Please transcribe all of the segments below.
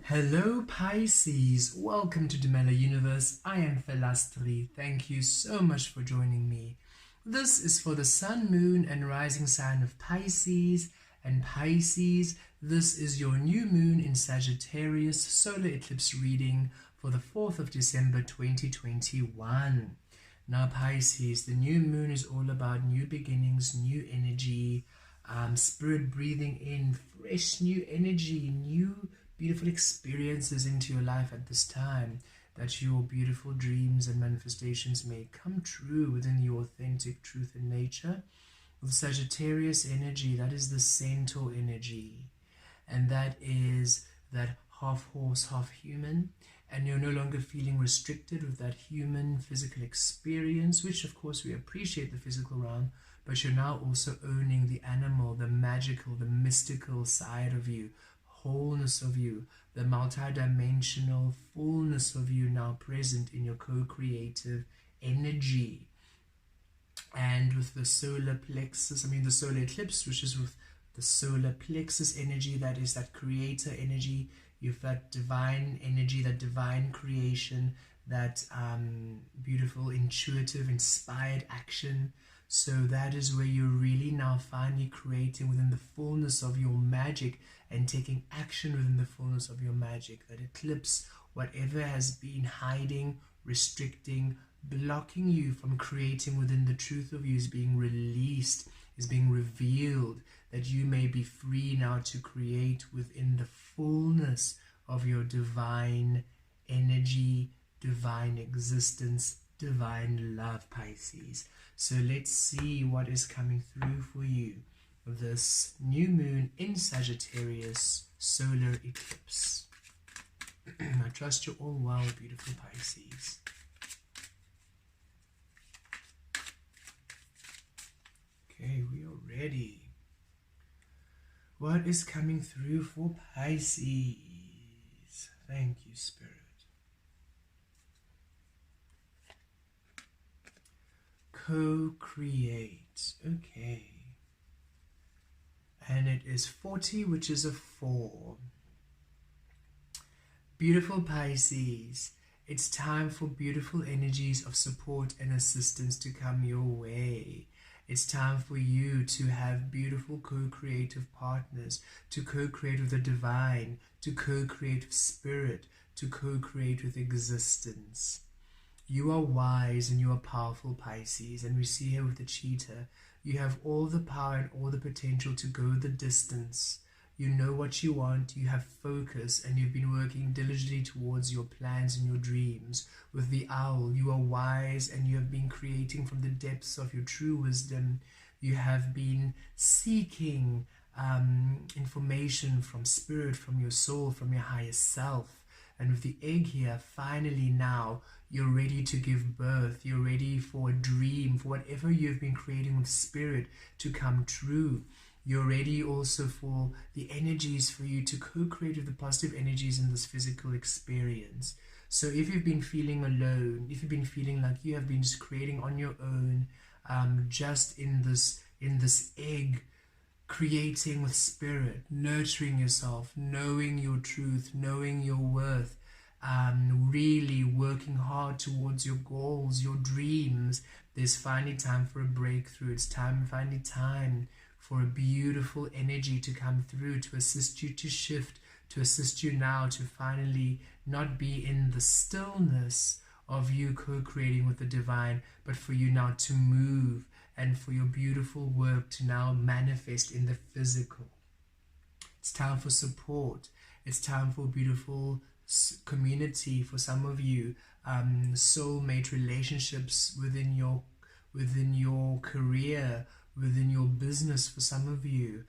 Hello Pisces, welcome to the Mela Universe. I am Vel Astri. Thank you so much for joining me. This is for the Sun, Moon and Rising sign of Pisces. And Pisces, this is your new moon in Sagittarius solar eclipse reading for the 4th of December 2021. Now Pisces, the new moon is all about new beginnings, new energy, spirit breathing in fresh new energy, new beautiful experiences into your life at this time, that your beautiful dreams and manifestations may come true within your authentic truth and nature. With Sagittarius energy, that is the centaur energy, and that is that half horse, half human, and you're no longer feeling restricted with that human physical experience, which of course we appreciate the physical realm, but you're now also owning the animal, the magical, the mystical side of you, wholeness of you, the multidimensional fullness of you now present in your co-creative energy. And with the solar plexus, the solar eclipse, which is with the solar plexus energy, that is that creator energy, you've that divine energy, that divine creation, that beautiful, intuitive, inspired action. So that is where you're really now finally creating within the fullness of your magic and taking action within the fullness of your magic. That eclipse, whatever has been hiding, restricting, blocking you from creating within the truth of you, is being released, is being revealed, that you may be free now to create within the fullness of your divine energy, divine existence, divine love, Pisces. So let's see what is coming through for you this new moon in Sagittarius solar eclipse. I trust you're all well, beautiful Pisces. Okay, we are ready. What is coming through for Pisces? Thank you, Spirit. Co-create. Okay. And it is 40, which is a 4. Beautiful Pisces, it's time for beautiful energies of support and assistance to come your way. It's time for you to have beautiful co-creative partners, to co-create with the divine, to co-create with spirit, to co-create with existence. You are wise and you are powerful, Pisces, and we see here with the cheetah, you have all the power and all the potential to go the distance. You know what you want, you have focus, and you've been working diligently towards your plans and your dreams. With the owl, you are wise and you have been creating from the depths of your true wisdom. You have been seeking information from spirit, from your soul, from your higher self. And with the egg here, finally now, you're ready to give birth. You're ready for a dream, for whatever you've been creating with spirit to come true. You're ready also for the energies for you to co-create with the positive energies in this physical experience. So if you've been feeling alone, if you've been feeling like you have been just creating on your own, just in this egg, creating with spirit, nurturing yourself, knowing your truth, knowing your worth, really working hard towards your goals, your dreams, there's finally time for a breakthrough. It's finally time for a beautiful energy to come through, to assist you to shift, to assist you now to finally not be in the stillness of you co-creating with the divine, but for you now to move and for your beautiful work to now manifest in the physical. It's time for support. It's time for beautiful community for some of you, soulmate relationships within your career, within your business for some of you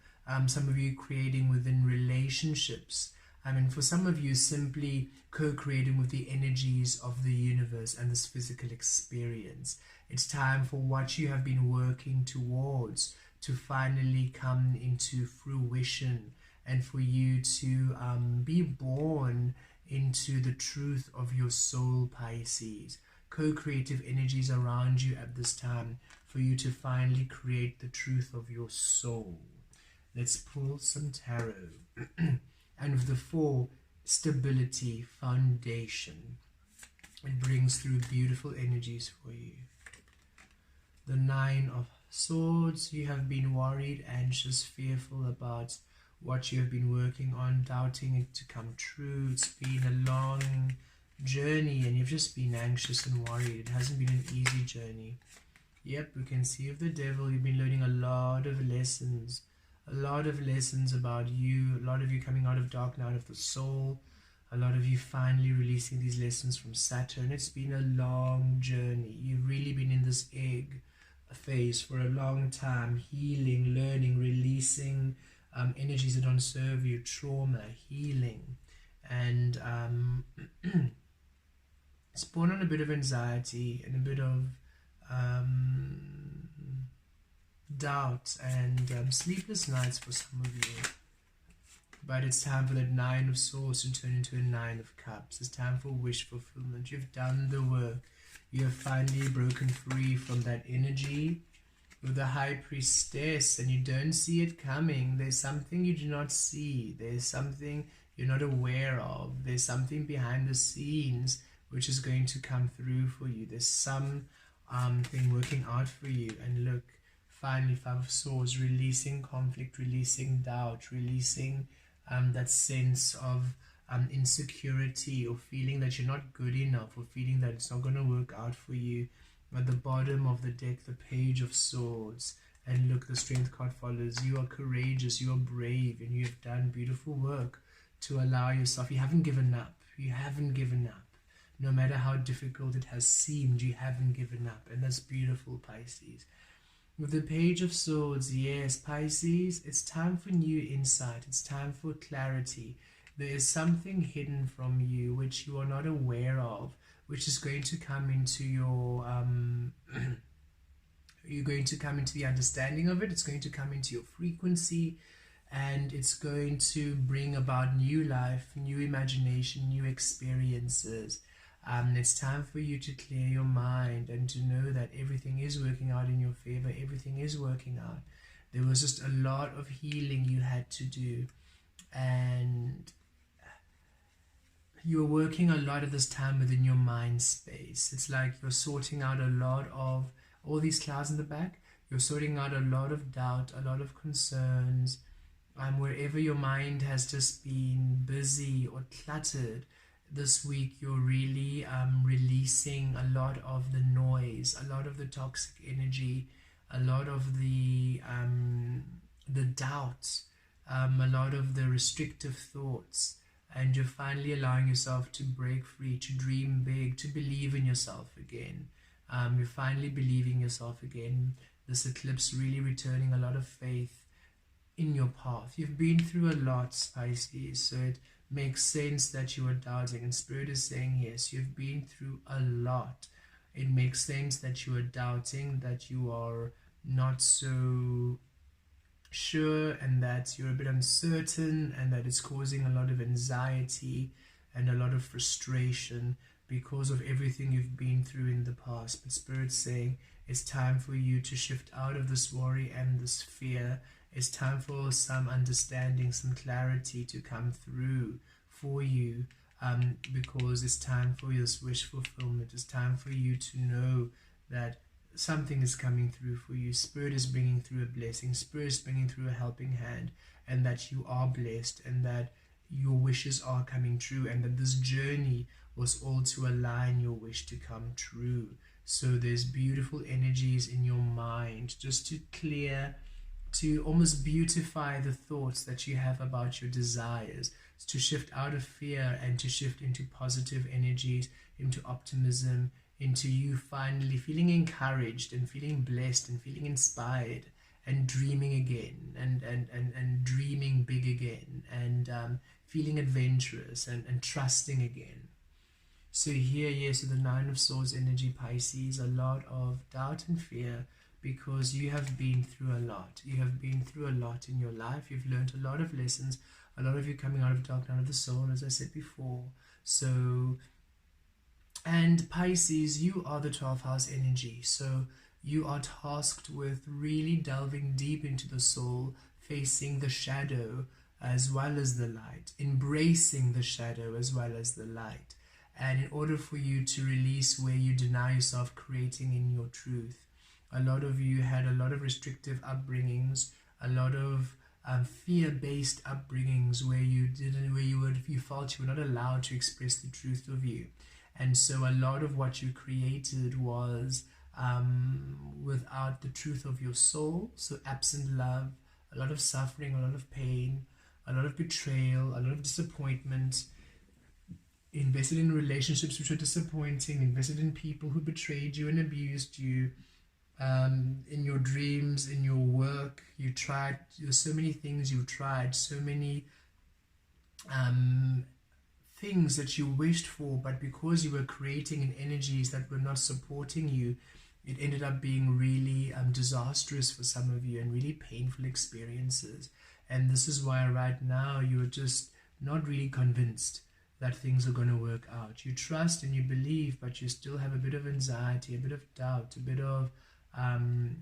creating within relationships. And for some of you, simply co-creating with the energies of the universe and this physical experience. It's time for what you have been working towards to finally come into fruition, and for you to be born into the truth of your soul, Pisces. Co-creative energies around you at this time for you to finally create the truth of your soul. Let's pull some tarot. And with the 4, stability, foundation. It brings through beautiful energies for you. The 9 of Swords, you have been worried, anxious, fearful about what you have been working on, doubting it to come true. It's been a long journey and you've just been anxious and worried. It hasn't been an easy journey. Yep, we can see of the Devil, you've been learning a lot of lessons. A lot of lessons about you, a lot of you coming out of dark night of the soul, a lot of you finally releasing these lessons from Saturn. It's been a long journey. You've really been in this egg phase for a long time, healing, learning, releasing energies that don't serve you, trauma, healing, and it's born on a bit of anxiety and a bit of doubt and sleepless nights for some of you. But it's time for that 9 of Swords to turn into a 9 of Cups. It's time for wish fulfillment. You've done the work. You have finally broken free from that energy with the High Priestess, and you don't see it coming. There's something you do not see. There's something you're not aware of. There's something behind the scenes which is going to come through for you. There's some thing working out for you. And look, finally, 5 of Swords, releasing conflict, releasing doubt, releasing that sense of insecurity, or feeling that you're not good enough, or feeling that it's not going to work out for you. At the bottom of the deck, the Page of Swords, and look, the Strength card follows. You are courageous, you are brave, and you have done beautiful work to allow yourself. You haven't given up. You haven't given up. No matter how difficult it has seemed, you haven't given up, and that's beautiful, Pisces. With the Page of Swords, yes, Pisces, it's time for new insight. It's time for clarity. There is something hidden from you which you are not aware of, which is going to come into your, you're going to come into the understanding of it. It's going to come into your frequency, and it's going to bring about new life, new imagination, new experiences. It's time for you to clear your mind and to know that everything is working out in your favor. Everything is working out. There was just a lot of healing you had to do, and you're working a lot of this time within your mind space. It's like you're sorting out a lot of all these clouds in the back. You're sorting out a lot of doubt, a lot of concerns, wherever your mind has just been busy or cluttered. This week you're really releasing a lot of the noise, a lot of the toxic energy, a lot of the doubts, a lot of the restrictive thoughts, and you're finally allowing yourself to break free, to dream big, to believe in yourself again. You're finally believing yourself again. This eclipse really returning a lot of faith in your path. You've been through a lot, Pisces, so it makes sense that you are doubting, and Spirit is saying yes, you've been through a lot. It makes sense that you are doubting, that you are not so sure, and that you're a bit uncertain, and that it's causing a lot of anxiety and a lot of frustration because of everything you've been through in the past. But Spirit's saying it's time for you to shift out of this worry and this fear. It's time for some understanding, some clarity to come through for you, because it's time for this wish fulfillment. It's time for you to know that something is coming through for you. Spirit is bringing through a blessing. Spirit is bringing through a helping hand, and that you are blessed, and that your wishes are coming true, and that this journey was all to align your wish to come true. So there's beautiful energies in your mind just to clear, to almost beautify the thoughts that you have about your desires, to shift out of fear and to shift into positive energies, into optimism, into you finally feeling encouraged and feeling blessed and feeling inspired and dreaming again, and dreaming big again, and feeling adventurous and trusting again. So here, yes, with the 9 of Swords energy, Pisces, a lot of doubt and fear, because you have been through a lot. You have been through a lot in your life. You've learned a lot of lessons. A lot of you coming out of dark night of the soul, as I said before. So, and Pisces, you are the 12th house energy. So you are tasked with really delving deep into the soul, facing the shadow, as well as the light, embracing the shadow as well as the light. And in order for you to release where you deny yourself creating in your truth, a lot of you had a lot of restrictive upbringings, a lot of fear-based upbringings where you felt you were not allowed to express the truth of you. And so a lot of what you created was without the truth of your soul, so absent love, a lot of suffering, a lot of pain, a lot of betrayal, a lot of disappointment, invested in relationships which were disappointing, invested in people who betrayed you and abused you, in your dreams, in your work. You tried, there's so many things you've tried, so many things that you wished for, but because you were creating in energies that were not supporting you, it ended up being really disastrous for some of you and really painful experiences. And this is why right now you are just not really convinced that things are going to work out. You trust and you believe, but you still have a bit of anxiety, a bit of doubt, a bit of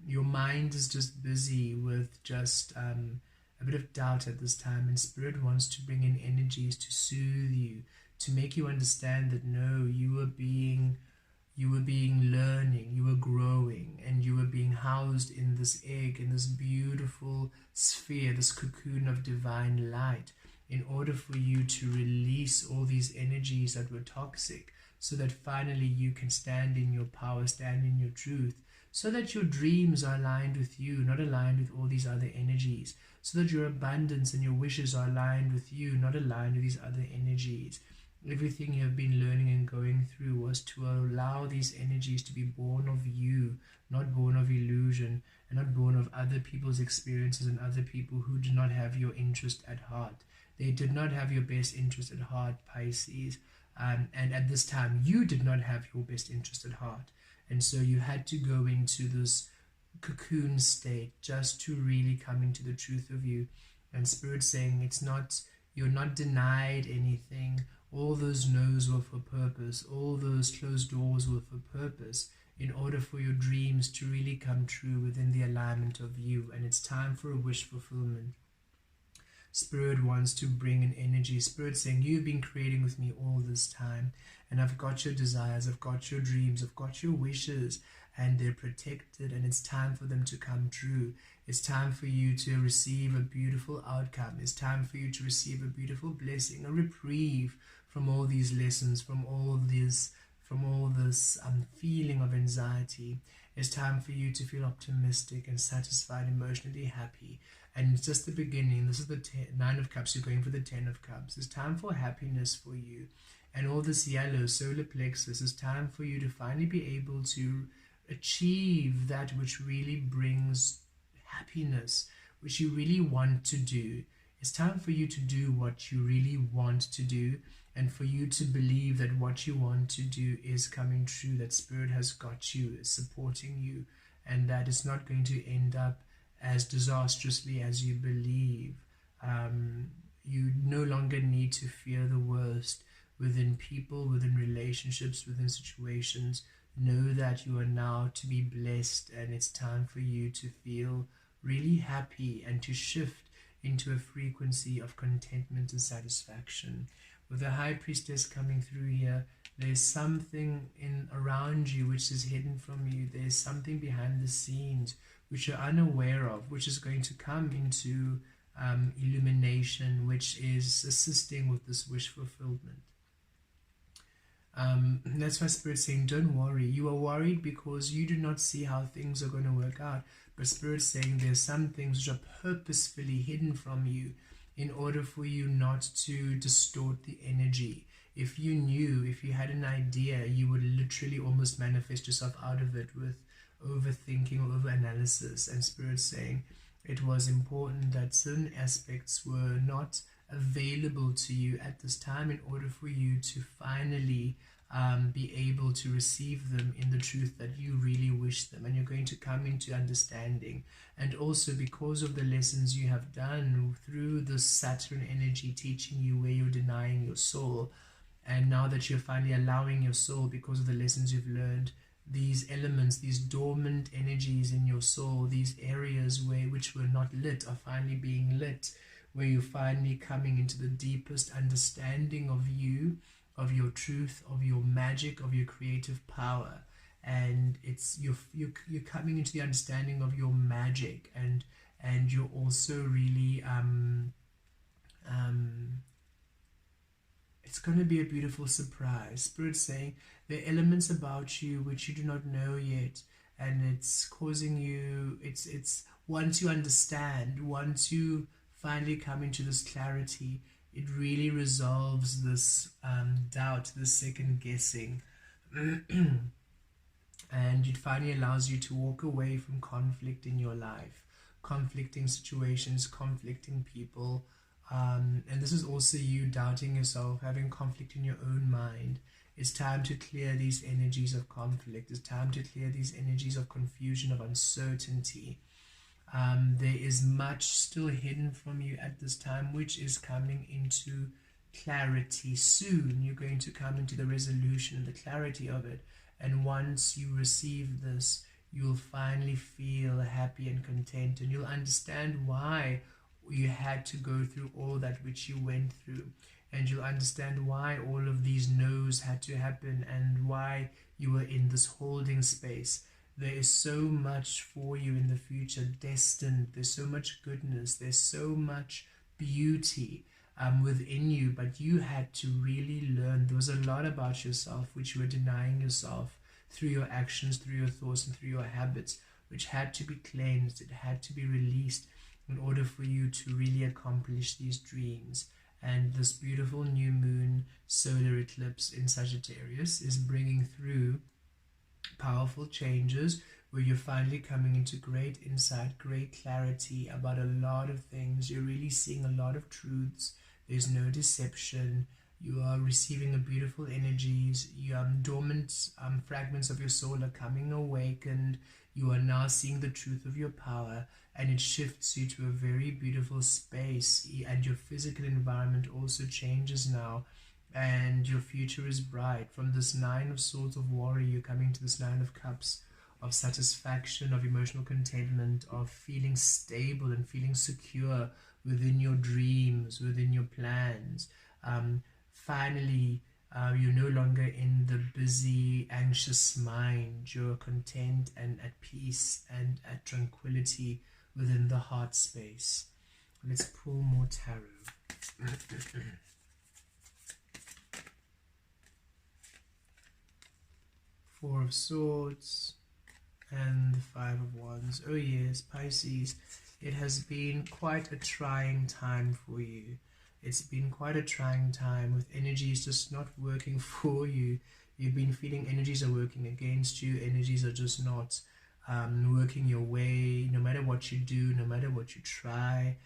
your mind is just busy with just a bit of doubt at this time, and Spirit wants to bring in energies to soothe you, to make you understand that no, you were being learning, you were growing, and you were being housed in this egg, in this beautiful sphere, this cocoon of divine light, in order for you to release all these energies that were toxic, so that finally you can stand in your power, stand in your truth, so that your dreams are aligned with you, not aligned with all these other energies, so that your abundance and your wishes are aligned with you, not aligned with these other energies. Everything you have been learning and going through was to allow these energies to be born of you, not born of illusion, and not born of other people's experiences and other people who did not have your interest at heart. They did not have your best interest at heart, Pisces. And at this time, you did not have your best interest at heart. And so you had to go into this cocoon state just to really come into the truth of you. And Spirit saying it's not, you're not denied anything. All those no's were for purpose. All those closed doors were for purpose, in order for your dreams to really come true within the alignment of you. And it's time for a wish fulfillment. Spirit wants to bring an energy. Spirit saying, you've been creating with me all this time, and I've got your desires, I've got your dreams, I've got your wishes, and they're protected, and it's time for them to come true. It's time for you to receive a beautiful outcome. It's time for you to receive a beautiful blessing, a reprieve from all these lessons, from all this feeling of anxiety. It's time for you to feel optimistic and satisfied, emotionally happy. And it's just the beginning. This is the 9 of Cups. You're going for the 10 of Cups. It's time for happiness for you. And all this yellow solar plexus is time for you to finally be able to achieve that which really brings happiness, which you really want to do. It's time for you to do what you really want to do, and for you to believe that what you want to do is coming true, that Spirit has got you, is supporting you, and that it's not going to end up as disastrously as you believe. You no longer need to fear the worst within people, within relationships, within situations. Know that you are now to be blessed, and it's time for you to feel really happy and to shift into a frequency of contentment and satisfaction. With the High Priestess coming through here, there's something around you which is hidden from you. There's something behind the scenes which you're unaware of, which is going to come into illumination, which is assisting with this wish fulfillment. That's why Spirit's saying, don't worry. You are worried because you do not see how things are going to work out. But Spirit's saying there's some things which are purposefully hidden from you in order for you not to distort the energy. If you knew, if you had an idea, you would literally almost manifest yourself out of it with overthinking or overanalysis. And Spirit's saying it was important that certain aspects were not available to you at this time in order for you to finally be able to receive them in the truth that you really wish them, and you're going to come into understanding. And also because of the lessons you have done through the Saturn energy teaching you where you're denying your soul, and now that you're finally allowing your soul, because of the lessons you've learned, these elements, these dormant energies in your soul, these areas which were not lit are finally being lit, where you're finally coming into the deepest understanding of you, of your truth, of your magic, of your creative power. And it's you're coming into the understanding of your magic, and you're also really it's going to be a beautiful surprise. Spirit's saying there are elements about you which you do not know yet, and it's causing you, it's once you understand, once you finally come into this clarity, it really resolves this doubt, this second guessing. And it finally allows you to walk away from conflict in your life, conflicting situations, conflicting people. And this is also you doubting yourself, having conflict in your own mind. It's time to clear these energies of conflict. It's time to clear these energies of confusion, of uncertainty. There is much still hidden from you at this time, which is coming into clarity soon. You're going to come into the resolution and the clarity of it. And once you receive this, you'll finally feel happy and content, and you'll understand why you had to go through all that which you went through, and you'll understand why all of these no's had to happen and why you were in this holding space. There is so much for you in the future destined. There's so much goodness, there's so much beauty within you, but you had to really learn. There was a lot about yourself which you were denying yourself through your actions, through your thoughts, and through your habits, which had to be cleansed. It had to be released in order for you to really accomplish these dreams. And this beautiful new moon solar eclipse in Sagittarius is bringing through powerful changes, where you're finally coming into great insight, great clarity about a lot of things. You're really seeing a lot of truths. There's no deception. You are receiving a beautiful energies. Dormant fragments of your soul are coming awakened. You are now seeing the truth of your power, and it shifts you to a very beautiful space, and your physical environment also changes now, and your future is bright. From this 9 of Swords of Warrior, you're coming to this 9 of Cups, of satisfaction, of emotional contentment, of feeling stable and feeling secure within your dreams, within your plans. Finally, you're no longer in the busy, anxious mind. You're content and at peace and at tranquility within the heart space. Let's pull more tarot. 4 of Swords and the 5 of Wands. Oh yes, Pisces, it has been quite a trying time for you. It's been quite a trying time with energies just not working for you. You've been feeling energies are working against you. Energies are just not working your way. No matter what you do, no matter what you try,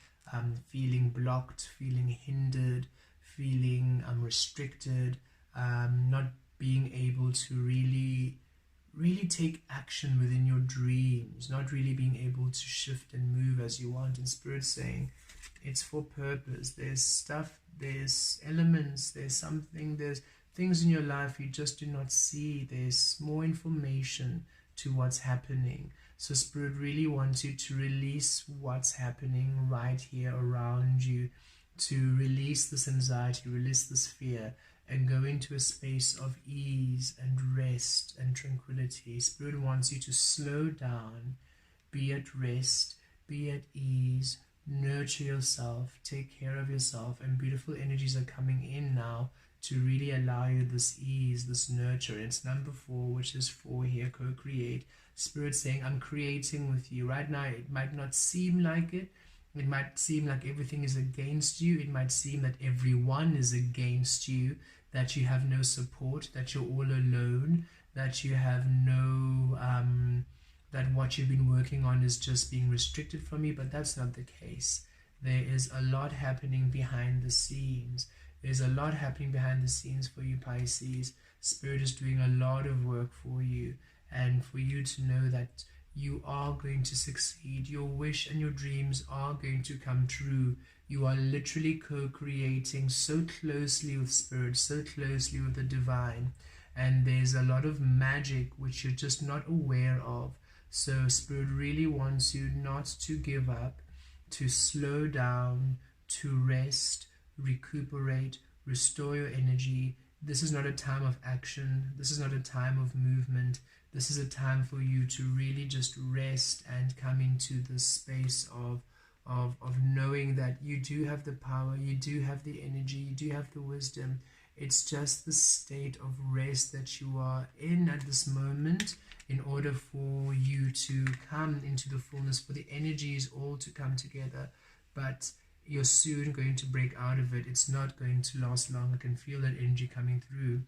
feeling blocked, feeling hindered, feeling restricted, not being able to really take action within your dreams, not really being able to shift and move as you want. And Spirit's saying it's for purpose. There's stuff, there's elements, there's something, there's things in your life you just do not see. There's more information to what's happening. So Spirit really wants you to release what's happening right here around you, to release this anxiety, release this fear, and go into a space of ease and rest and tranquility. Spirit wants you to slow down, be at rest, be at ease, nurture yourself, take care of yourself, and beautiful energies are coming in now to really allow you this ease, this nurture. It's number 4, which is 4 here, co-create. Spirit saying, I'm creating with you. Right now, it might not seem like it. It might seem like everything is against you. It might seem that everyone is against you, that you have no support, that you're all alone, that you have no, that what you've been working on is just being restricted from you, but that's not the case. There is a lot happening behind the scenes. There's a lot happening behind the scenes for you, Pisces. Spirit is doing a lot of work for you, and for you to know that you are going to succeed. Your wish and your dreams are going to come true. You are literally co-creating so closely with Spirit, so closely with the divine, and there's a lot of magic which you're just not aware of. So Spirit really wants you not to give up, to slow down, to rest, recuperate, restore your energy. This is not a time of action. This is not a time of movement. This is a time for you to really just rest and come into this space of knowing that you do have the power, you do have the energy, you do have the wisdom. It's just the state of rest that you are in at this moment in order for you to come into the fullness, for the energies all to come together. But you're soon going to break out of it. It's not going to last long. I can feel that energy coming through.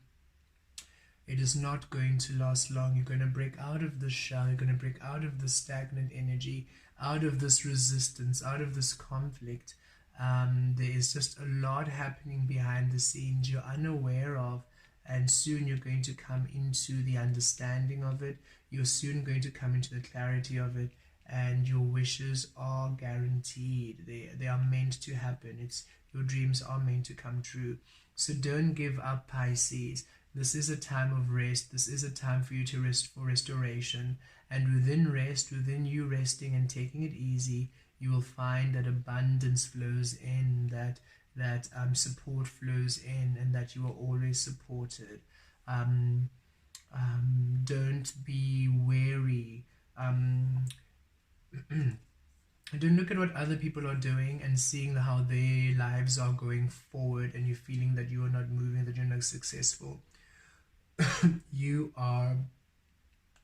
It is not going to last long. You're going to break out of the shell. You're going to break out of the stagnant energy, out of this resistance, out of this conflict. There is just a lot happening behind the scenes you're unaware of, and soon you're going to come into the understanding of it. You're soon going to come into the clarity of it, and your wishes are guaranteed. They are meant to happen. Your dreams are meant to come true. So don't give up, Pisces. This is a time of rest. This is a time for you to rest, for restoration. And within rest, within you resting and taking it easy, you will find that abundance flows in, that support flows in, and that you are always supported. Don't be weary. Don't look at what other people are doing and seeing how their lives are going forward, and you're feeling that you are not moving, that you're not successful. You are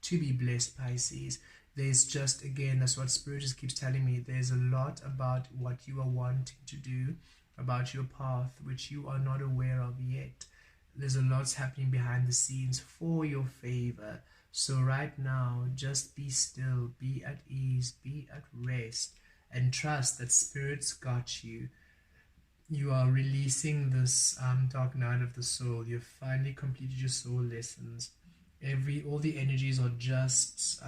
to be blessed, Pisces. There's just, again, that's what Spirit just keeps telling me. There's a lot about what you are wanting to do, about your path, which you are not aware of yet. There's a lot happening behind the scenes for your favor. So right now, just be still, be at ease, be at rest, and trust that Spirit's got you. You are releasing this dark night of the soul. You've finally completed your soul lessons. All the energies are just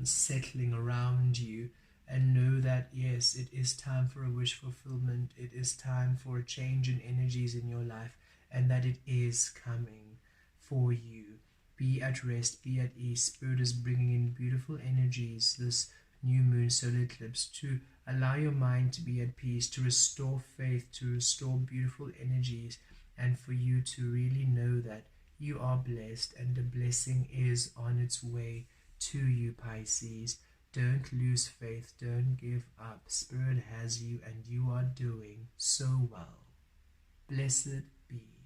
settling around you, and know that yes, it is time for a wish fulfillment. It is time for a change in energies in your life, and that it is coming for you. Be at rest, be at ease. Spirit is bringing in beautiful energies this new moon solar eclipse to allow your mind to be at peace, to restore faith, to restore beautiful energies, and for you to really know that you are blessed and the blessing is on its way to you, Pisces. Don't lose faith. Don't give up. Spirit has you, and you are doing so well. Blessed be.